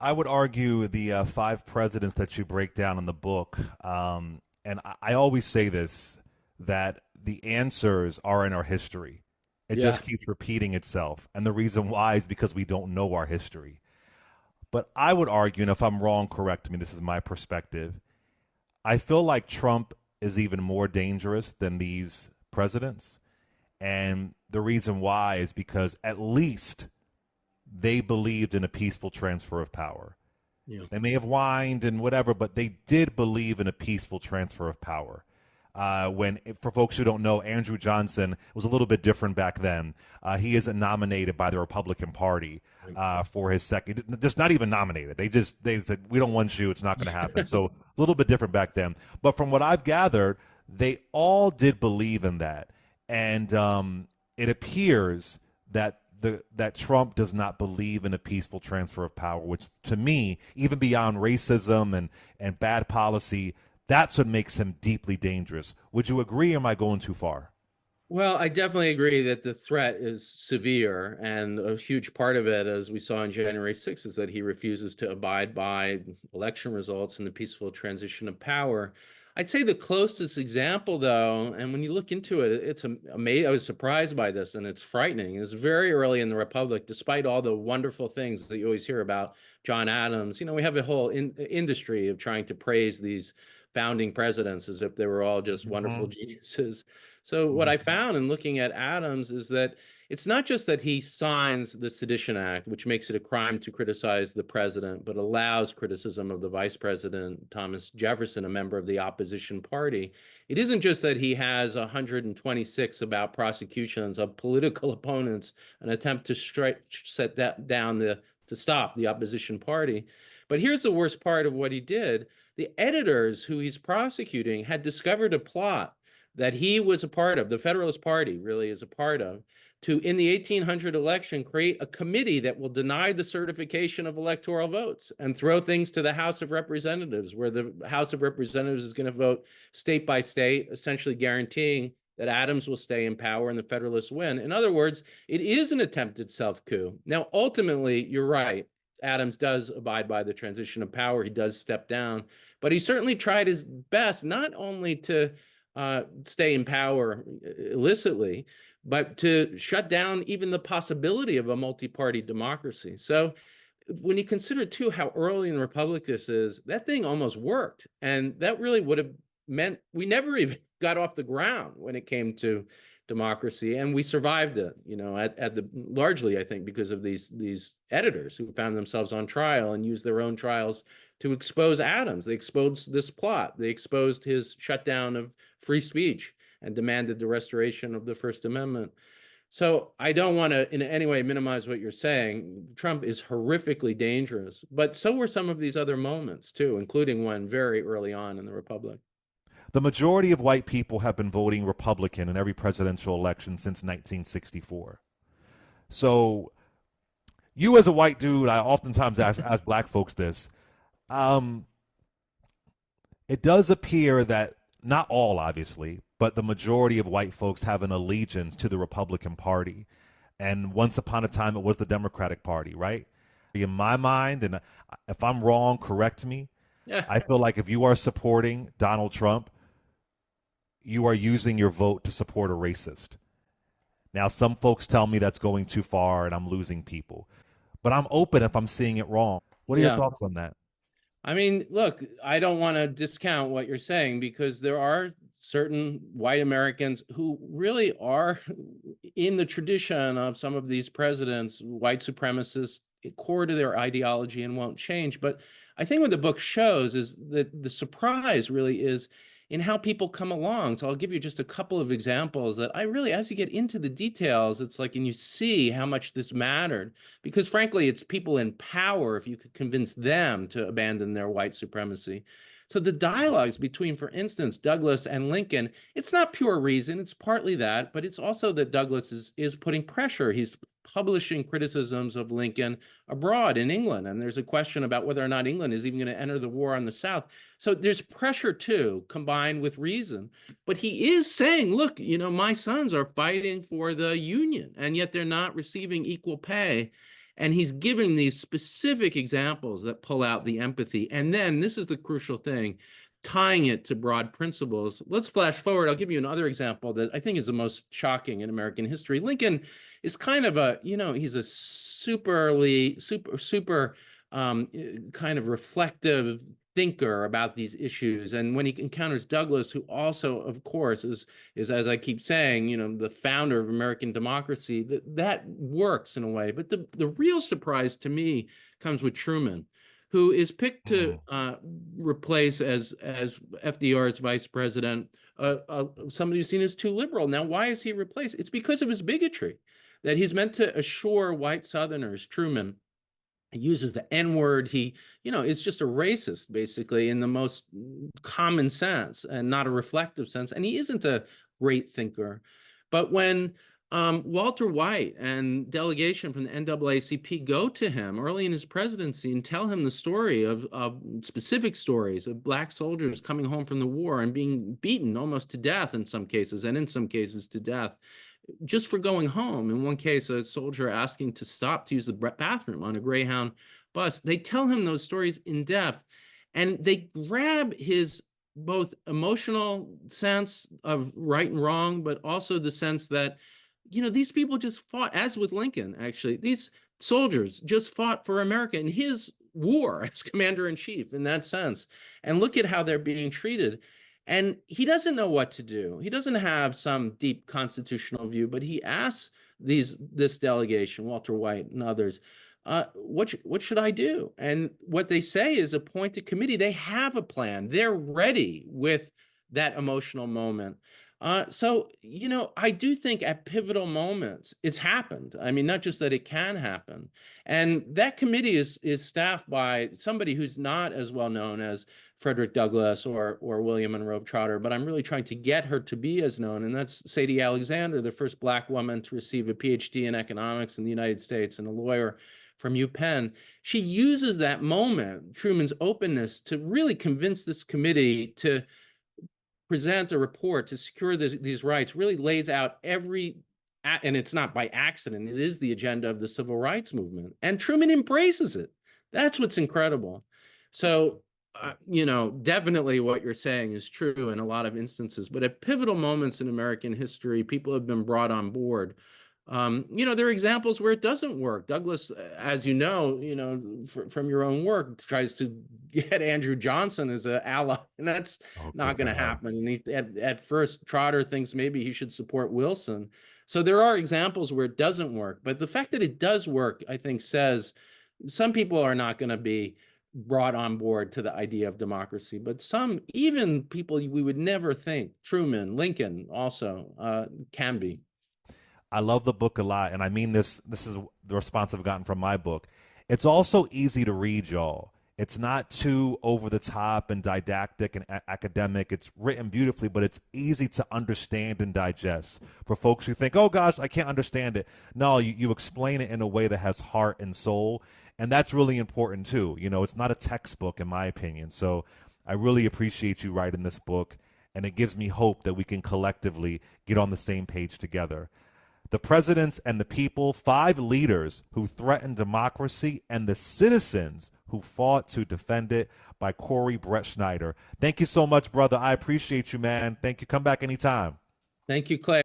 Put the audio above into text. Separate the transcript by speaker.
Speaker 1: I would argue the five presidents that you break down in the book, and I always say this, that the answers are in our history. It
Speaker 2: Yeah.
Speaker 1: just keeps repeating itself. And the reason why is because we don't know our history. But I would argue, and if I'm wrong, correct me, this is my perspective. I feel like Trump is even more dangerous than these presidents. And the reason why is because at least they believed in a peaceful transfer of power.
Speaker 2: Yeah.
Speaker 1: They may have whined and whatever, but they did believe in a peaceful transfer of power. For folks who don't know, Andrew Johnson was a little bit different back then. He isn't nominated by the Republican Party for his second, just not even nominated. They said we don't want you. It's not going to happen. So it's a little bit different back then. But from what I've gathered, they all did believe in that, and it appears that that Trump does not believe in a peaceful transfer of power, which to me, even beyond racism and bad policy, that's what makes him deeply dangerous. Would you agree, or am I going too far?
Speaker 2: Well, I definitely agree that the threat is severe, and a huge part of it, as we saw on January 6th, is that he refuses to abide by election results and the peaceful transition of power. I'd say the closest example, though, and when you look into it, it's amazing. I was surprised by this, and it's frightening. Is very early in the Republic, despite all the wonderful things that you always hear about John Adams. We have a whole industry of trying to praise these founding presidents as if they were all just wonderful
Speaker 1: Hmm.
Speaker 2: geniuses. So what I
Speaker 1: Hmm.
Speaker 2: found in looking at Adams is that it's not just that he signs the Sedition Act, which makes it a crime to criticize the president, but allows criticism of the vice president, Thomas Jefferson, a member of the opposition party. It isn't just that he has 126 about prosecutions of political opponents, an attempt to set that down to stop the opposition party. But here's the worst part of what he did. The editors who he's prosecuting had discovered a plot that he was a part of, the Federalist Party really is a part of, to, in the 1800 election, create a committee that will deny the certification of electoral votes and throw things to the House of Representatives, where the House of Representatives is going to vote state by state, essentially guaranteeing that Adams will stay in power and the Federalists win. In other words, it is an attempted self coup. Now, ultimately, you're right. Adams does abide by the transition of power. He does step down, but he certainly tried his best not only to stay in power illicitly, but to shut down even the possibility of a multi-party democracy. So when you consider too how early in the republic this is, that thing almost worked, and that really would have meant we never even got off the ground when it came to democracy, and we survived it. At the largely, I think, because of these editors who found themselves on trial and used their own trials to expose Adams. They exposed this plot. They exposed his shutdown of free speech and demanded the restoration of the First Amendment. So I don't want to in any way minimize what you're saying. Trump is horrifically dangerous, but so were some of these other moments too, including one very early on in the Republic.
Speaker 1: The majority of white people have been voting Republican in every presidential election since 1964. So, you as a white dude, I oftentimes ask black folks this. Um, it does appear that not all, obviously, but the majority of white folks have an allegiance to the Republican Party. And once upon a time, it was the Democratic Party, right? In my mind, and if I'm wrong, correct me.
Speaker 2: Yeah.
Speaker 1: I feel like if you are supporting Donald Trump, you are using your vote to support a racist. Now, some folks tell me that's going too far and I'm losing people, but I'm open if I'm seeing it wrong. What are your
Speaker 2: Yeah.
Speaker 1: thoughts on that?
Speaker 2: I mean, look, I don't want to discount what you're saying because there are certain white Americans who really are in the tradition of some of these presidents, white supremacists, core to their ideology and won't change. But I think what the book shows is that the surprise really is in how people come along. So I'll give you just a couple of examples that I really, as you get into the details, it's like, and you see how much this mattered because frankly, it's people in power if you could convince them to abandon their white supremacy. So the dialogues between, for instance, Douglas and Lincoln, it's not pure reason. It's partly that, but it's also that Douglas is putting pressure. He's publishing criticisms of Lincoln abroad in England. And there's a question about whether or not England is even going to enter the war on the South. So there's pressure too, combined with reason. But he is saying, look, my sons are fighting for the Union, and yet they're not receiving equal pay. And he's giving these specific examples that pull out the empathy. And then this is the crucial thing, tying it to broad principles. Let's flash forward. I'll give you another example that I think is the most shocking in American history. Lincoln is kind of a, he's a super kind of reflective thinker about these issues. And when he encounters Douglas, who also, of course, is as I keep saying, the founder of American democracy, that works in a way. But the real surprise to me comes with Truman, who is picked to replace as FDR's vice president somebody who's seen as too liberal. Now, why is he replaced? It's because of his bigotry, that he's meant to assure white Southerners. Truman, he uses the N-word. He, is just a racist, basically, in the most common sense and not a reflective sense. And he isn't a great thinker. But when Walter White and delegation from the NAACP go to him early in his presidency and tell him the story of specific stories of Black soldiers coming home from the war and being beaten almost to death in some cases, and in some cases to death, just for going home. In one case, a soldier asking to stop to use the bathroom on a Greyhound bus. They tell him those stories in depth, and they grab his both emotional sense of right and wrong, but also the sense that, these people just fought, as with Lincoln, actually, these soldiers just fought for America in his war as commander-in-chief in that sense. And look at how they're being treated. And he doesn't know what to do. He doesn't have some deep constitutional view, but he asks this delegation, Walter White and others, what should I do? And what they say is appoint a committee. They have a plan. They're ready with that emotional moment. So, I do think at pivotal moments, it's happened. I mean, not just that it can happen. And that committee is staffed by somebody who's not as well known as Frederick Douglass or William Monroe Trotter, but I'm really trying to get her to be as known. And that's Sadie Alexander, the first Black woman to receive a PhD in economics in the United States and a lawyer from UPenn. She uses that moment, Truman's openness, to really convince this committee to present a report to secure these rights, really lays out and it's not by accident, it is the agenda of the civil rights movement. And Truman embraces it. That's what's incredible. So, definitely what you're saying is true in a lot of instances, but at pivotal moments in American history, people have been brought on board. There are examples where it doesn't work. Douglas, as from your own work, tries to get Andrew Johnson as an ally, and that's not going to happen. And at first, Trotter thinks maybe he should support Wilson. So there are examples where it doesn't work. But the fact that it does work, I think, says some people are not going to be brought on board to the idea of democracy, but some, even people we would never think, Truman, Lincoln also, can be.
Speaker 1: I love the book a lot, and I mean this is the response I've gotten from my book. It's also easy to read, y'all. It's not too over the top and didactic and academic. It's written beautifully, but it's easy to understand and digest for folks who think, oh gosh, I can't understand it. No, you explain it in a way that has heart and soul, and that's really important too. It's not a textbook in my opinion. So I really appreciate you writing this book, and it gives me hope that we can collectively get on the same page together. The Presidents and the People, 5 leaders who threatened democracy and the citizens who fought to defend it, by Corey Brettschneider. Thank you so much, brother. I appreciate you, man. Thank you. Come back anytime.
Speaker 2: Thank you, Clay.